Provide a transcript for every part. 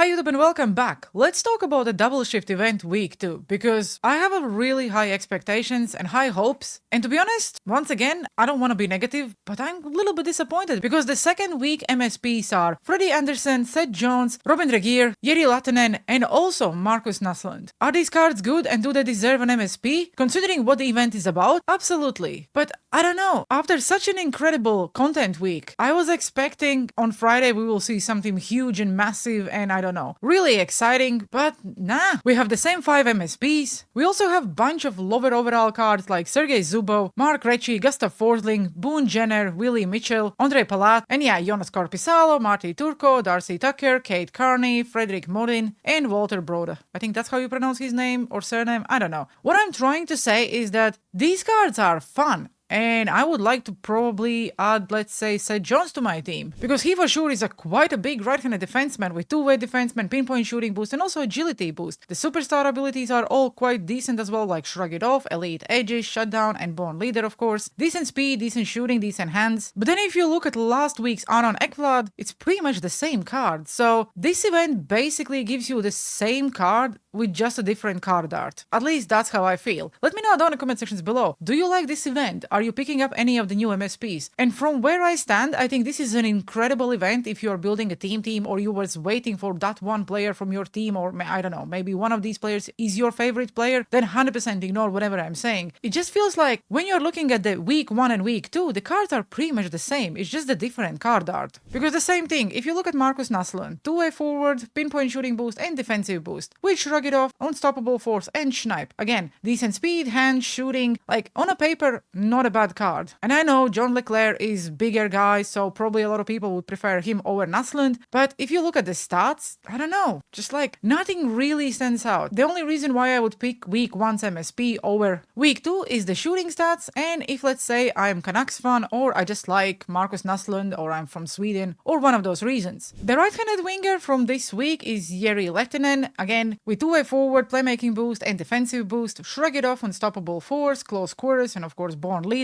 Hi YouTube and welcome back. Let's talk about the double shift event week 2 because I have a really high expectations and high hopes. And to be honest, once again, I don't want to be negative, but I'm a little bit disappointed because the second week MSPs are Freddie Anderson, Seth Jones, Robyn Regehr, Jiri Lehtonen, and also Markus Naslund. Are these cards good and do they deserve an MSP? Considering what the event is about, absolutely. But I don't know, after such an incredible content week, I was expecting on Friday we will see something huge and massive and I don't know, really exciting, but nah. We have the same 5 MSPs. We also have bunch of lower overall cards like Sergei Zubov, Mark Recchi, Gustav Forsling, Boone Jenner, Willie Mitchell, Ondrej Palat, and yeah, Jonas Korpisalo, Marty Turco, Darcy Tucker, Kate Carney, Frederick Modin, and Walter Broda. I think that's how you pronounce his name or surname, I don't know. What I'm trying to say is that these cards are fun. And I would like to probably add, let's say, Seth Jones to my team. Because he for sure is quite a big right-handed defenseman with two-way defenseman, pinpoint shooting boost, and also agility boost. The superstar abilities are all quite decent as well, like Shrug It Off, Elite Edges, Shutdown, and Born Leader, of course. Decent speed, decent shooting, decent hands. But then if you look at last week's Aaron Ekblad, it's pretty much the same card. So this event basically gives you the same card with just a different card art. At least that's how I feel. Let me know down in the comment sections below. Do you like this event? Are you picking up any of the new MSPs? And from where I stand, I think this is an incredible event if you're building a team or you was waiting for that one player from your team, or I don't know, maybe one of these players is your favorite player, then 100% ignore whatever I'm saying. It just feels like when you're looking at the week 1 and week 2, the cards are pretty much the same. It's just a different card art. Because the same thing, if you look at Markus Naslund, two-way forward, pinpoint shooting boost, and defensive boost, with Shrug It Off, Unstoppable Force, and Schneip. Again, decent speed, hand, shooting, like on a paper, not a bad card. And I know John Leclerc is bigger guy, so probably a lot of people would prefer him over Naslund, but if you look at the stats, I don't know, just like nothing really stands out. The only reason why I would pick week 1's MSP over week 2 is the shooting stats, and if let's say I'm Canucks fan, or I just like Markus Naslund, or I'm from Sweden, or one of those reasons. The right-handed winger from this week is Jiri Lehtonen, again, with two-way forward, playmaking boost, and defensive boost, Shrug It Off, Unstoppable Force, Close Quarters, and of course Born Leader.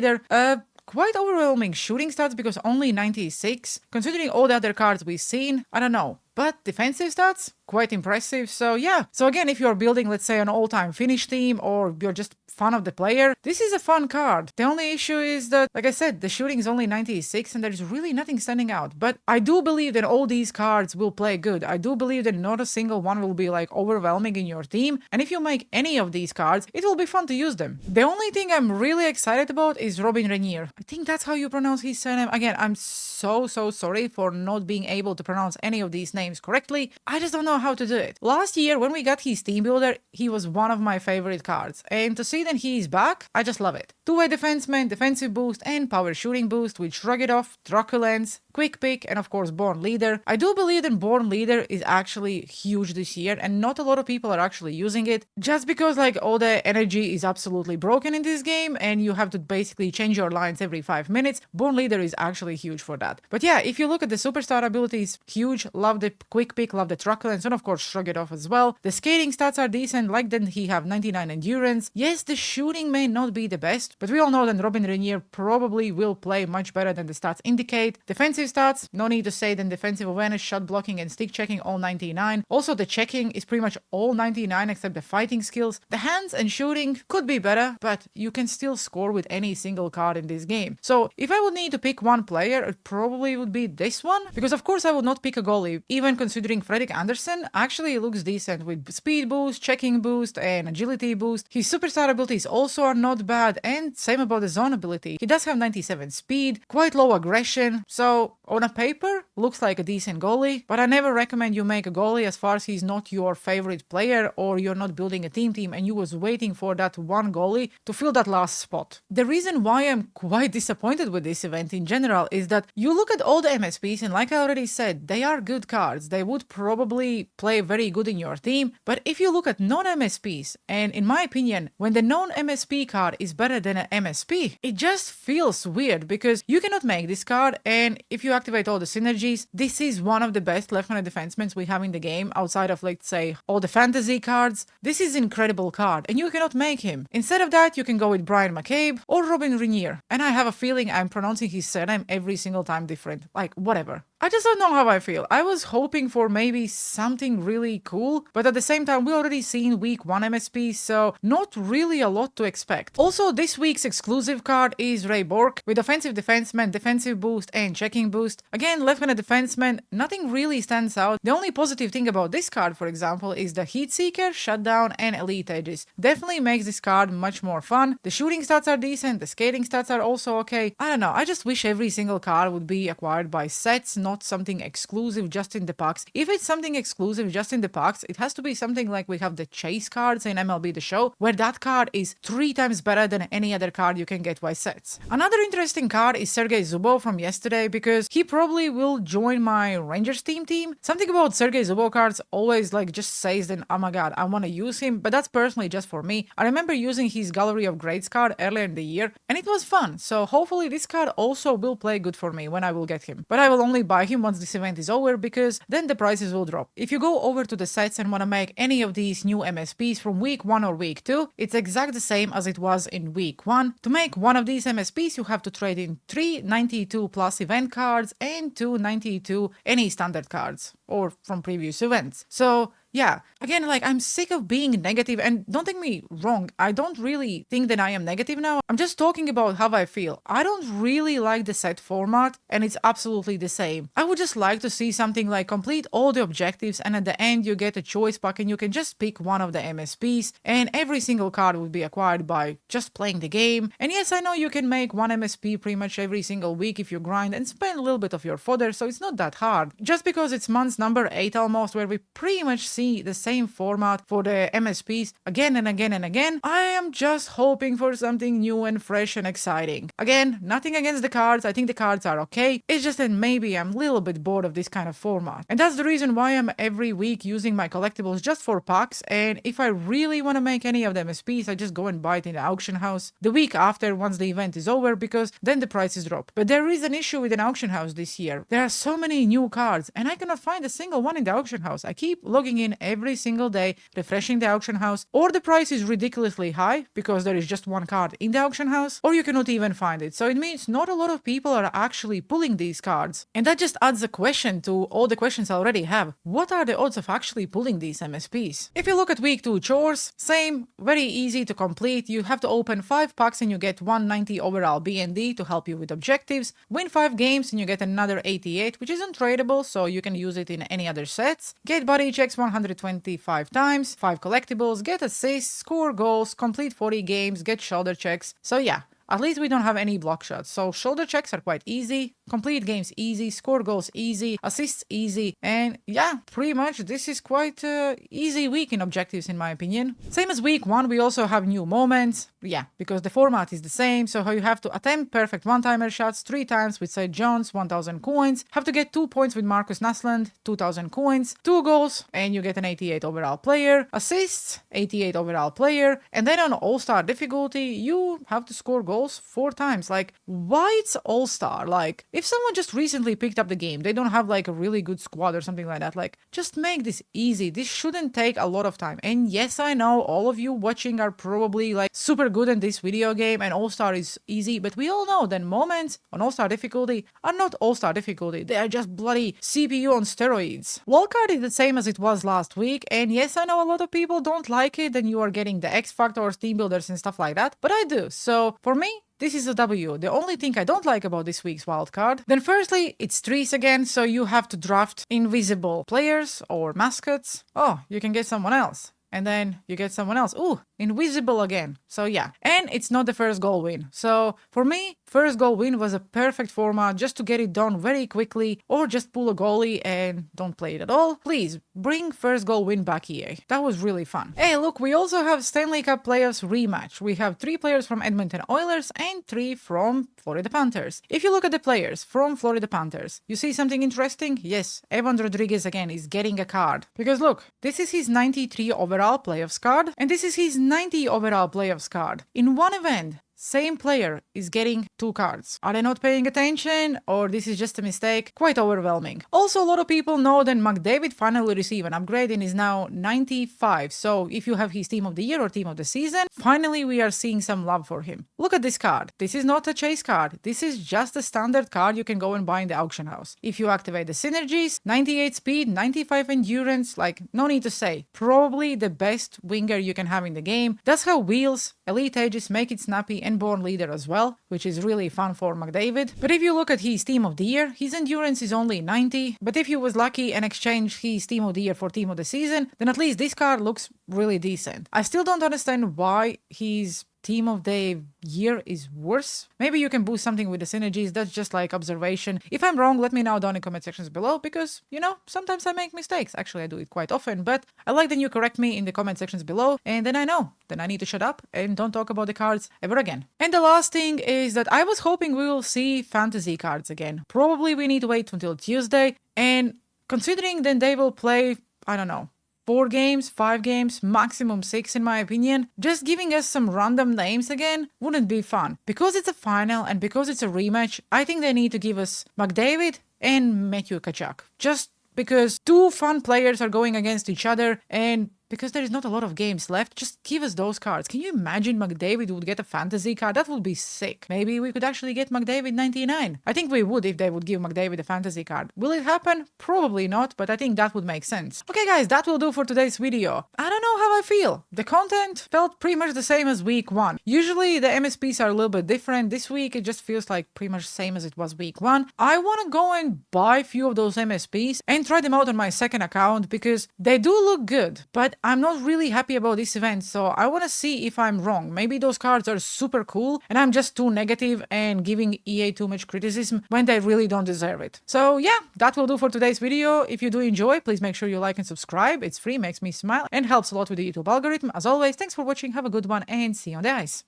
Quite overwhelming shooting stats because only 96. Considering all the other cards we've seen, I don't know. But defensive stats, quite impressive, so yeah. So again, if you're building, let's say, an all-time finish team, or you're just fan of the player, this is a fun card. The only issue is that, like I said, the shooting is only 96 and there's really nothing standing out. But I do believe that all these cards will play good. I do believe that not a single one will be like overwhelming in your team. And if you make any of these cards, it will be fun to use them. The only thing I'm really excited about is Robyn Regehr. I think that's how you pronounce his surname. Again, I'm so sorry for not being able to pronounce any of these names correctly. I just don't know how to do it. Last year, when we got his team builder, he was one of my favorite cards. And to see that he is back, I just love it. Two-way defenseman, defensive boost, and power shooting boost with Shrug It Off, Truculence, Quick Pick, and of course Born Leader. I do believe that Born Leader is actually huge this year, and not a lot of people are actually using it, just because like all the energy is absolutely broken in this game, and you have to basically change your lines every 5 minutes. Born Leader is actually huge for that. But yeah, if you look at the superstar abilities, huge, love the Quick Pick, love the Truculence, and of course Shrug It Off as well. The skating stats are decent, like that he have 99 endurance. Yes, the shooting may not be the best, but we all know that Robyn Regehr probably will play much better than the stats indicate. Defensive stats, no need to say, then defensive awareness, shot blocking, and stick checking all 99. Also the checking is pretty much all 99 except the fighting skills. The hands and shooting could be better, but you can still score with any single card in this game. So if I would need to pick one player, it probably would be this one, because of course I would not pick a goalie. Even considering Fredrik Andersen actually looks decent with speed boost, checking boost, and agility boost. His superstar abilities also are not bad, and same about the zone ability. He does have 97 speed, quite low aggression, so on a paper looks like a decent goalie, but I never recommend you make a goalie as far as he's not your favorite player, or you're not building a team and you was waiting for that one goalie to fill that last spot. The reason why I'm quite disappointed with this event in general is that you look at all the MSPs, and like I already said, they are good cards. They would probably play very good in your team, but if you look at non-MSPs, and in my opinion, when the non-MSP card is better than an MSP, it just feels weird because you cannot make this card, and if you activate all the synergies, this is one of the best left-handed defensemen we have in the game outside of, let's say, all the fantasy cards. This is an incredible card, and you cannot make him. Instead of that, you can go with Brian McCabe or Robyn Regehr, and I have a feeling I'm pronouncing his surname every single time different. Like, whatever. I just don't know how I feel. I was hoping for maybe something really cool, but at the same time, we already seen week 1 MSP, so not really a lot to expect. Also, this week's exclusive card is Regehr with offensive defenseman, defensive boost, and checking boost. Again, left-handed defenseman, nothing really stands out. The only positive thing about this card, for example, is the Heat Seeker, Shutdown, and Elite Edges. Definitely makes this card much more fun. The shooting stats are decent, the skating stats are also okay. I don't know, I just wish every single card would be acquired by sets, not something exclusive just in the packs. If it's something exclusive just in the packs, it has to be something like we have the chase cards in MLB The Show, where that card is 3 times better than any other card you can get by sets. Another interesting card is Sergei Zubov from yesterday, because he probably will join my Rangers team. Something about Sergei Zubov cards always just says that, oh my god, I want to use him, but that's personally just for me. I remember using his Gallery of Greats card earlier in the year, and it was fun, so hopefully this card also will play good for me when I will get him. But I will only buy him once this event is over, because then the prices will drop. If you go over to the sets and want to make any of these new MSPs from week 1 or week 2, it's exactly the same as it was in week 1. To make one of these MSPs, you have to trade in 3 92 plus event cards and 2 92 any standard cards, or from previous events. So yeah, again, I'm sick of being negative, and don't take me wrong, I don't really think that I am negative now. I'm just talking about how I feel. I don't really like the set format, and it's absolutely the same. I would just like to see something like complete all the objectives, and at the end you get a choice pack and you can just pick one of the MSPs, and every single card would be acquired by just playing the game. And yes, I know you can make one MSP pretty much every single week if you grind and spend a little bit of your fodder, so it's not that hard. Just because it's month number 8 almost, where we pretty much see the same format for the MSPs again and again and again, I am just hoping for something new and fresh and exciting. Again, nothing against the cards, I think the cards are okay, it's just that maybe I'm a little bit bored of this kind of format. And that's the reason why I'm every week using my collectibles just for packs, and if I really want to make any of the MSPs, I just go and buy it in the auction house the week after, once the event is over, because then the prices drop. But there is an issue with an auction house this year. There are so many new cards, and I cannot find a single one in the auction house. I keep logging in every single day, refreshing the auction house, or the price is ridiculously high because there is just one card in the auction house, or you cannot even find it. So it means not a lot of people are actually pulling these cards. And that just adds a question to all the questions I already have. What are the odds of actually pulling these MSPs? If you look at week 2 chores, same, very easy to complete. You have to open 5 packs and you get 190 overall B&D to help you with objectives, win 5 games and you get another 88, which is untradeable, so you can use it in any other sets, get body checks 125 times, 5 collectibles, get assists, score goals, complete 40 games, get shoulder checks. So yeah, at least we don't have any block shots. So shoulder checks are quite easy, complete games easy, score goals easy, assists easy, and yeah, pretty much this is quite easy week in objectives in my opinion. Same as week 1, we also have new moments. Yeah, because the format is the same, so how you have to attempt perfect one-timer shots 3 times with St. John's, 1000 coins, have to get 2 points with Marcus Naslund, 2000 coins, 2 goals, and you get an 88 overall player, assists, 88 overall player, and then on All-Star difficulty, you have to score goals 4 times. Why it's All-Star? If someone just recently picked up the game, they don't have a really good squad or something like that, just make this easy. This shouldn't take a lot of time. And yes, I know all of you watching are probably super good in this video game and All-Star is easy, but we all know that moments on All-Star difficulty are not All-Star difficulty. They are just bloody CPU on steroids. Wildcard is the same as it was last week, and yes, I know a lot of people don't like it and you are getting the X Factor or Team Builders and stuff like that, but I do. So for me, this is a W. The only thing I don't like about this week's wildcard, then firstly, it's trees again, so you have to draft invisible players or mascots. Oh, you can get someone else. And then you get someone else. Ooh, invisible again. So yeah, and it's not the first goal win. So for me, first goal win was a perfect format just to get it done very quickly, or just pull a goalie and don't play it at all. Please bring first goal win back, EA. That was really fun. Hey, look, we also have Stanley Cup playoffs rematch. We have 3 players from Edmonton Oilers and 3 from Florida Panthers. If you look at the players from Florida Panthers, you see something interesting? Yes, Evan Rodriguez again is getting a card. Because look, this is his 93 overall playoffs card, and this is his 90 overall playoffs card. In one event, same player is getting 2 cards. Are they not paying attention, or this is just a mistake? Quite overwhelming. Also, a lot of people know that McDavid finally received an upgrade and is now 95. So if you have his team of the year or team of the season, finally we are seeing some love for him. Look at this card. This is not a chase card. This is just a standard card you can go and buy in the auction house. If you activate the synergies, 98 speed, 95 endurance, like no need to say. Probably the best winger you can have in the game. Does have wheels, elite edges, make it snappy, and born leader as well, which is really fun for McDavid. But if you look at his team of the year, his endurance is only 90. But if you was lucky and exchanged his team of the year for team of the season, then at least this card looks really decent. I still don't understand why his team of the year is worse. Maybe you can boost something with the synergies. That's just like observation. If I'm wrong, let me know down in comment sections below, because, you know, sometimes I make mistakes. Actually, I do it quite often, but I like that you correct me in the comment sections below, and then I know. Then I need to shut up and don't talk about the cards ever again. And the last thing is that I was hoping we will see fantasy cards again. Probably we need to wait until Tuesday, and considering then they will play, I don't know, 4 games, 5 games, maximum 6 in my opinion, just giving us some random names again wouldn't be fun. Because it's a final and because it's a rematch, I think they need to give us McDavid and Matthew Tkachuk. Just because 2 fun players are going against each other, and because there is not a lot of games left, just give us those cards. Can you imagine McDavid would get a fantasy card? That would be sick. Maybe we could actually get McDavid 99. I think we would if they would give McDavid a fantasy card. Will it happen? Probably not, but I think that would make sense. Okay guys, that will do for today's video. I don't know how I feel. The content felt pretty much the same as week 1. Usually the MSPs are a little bit different. This week it just feels like pretty much the same as it was week 1. I want to go and buy a few of those MSPs and try them out on my second account because they do look good, but I'm not really happy about this event, so I want to see if I'm wrong. Maybe those cards are super cool and I'm just too negative and giving EA too much criticism when they really don't deserve it. So yeah, that will do for today's video. If you do enjoy, please make sure you like and subscribe. It's free, makes me smile, and helps a lot with the YouTube algorithm. As always, thanks for watching, have a good one, and see you on the ice.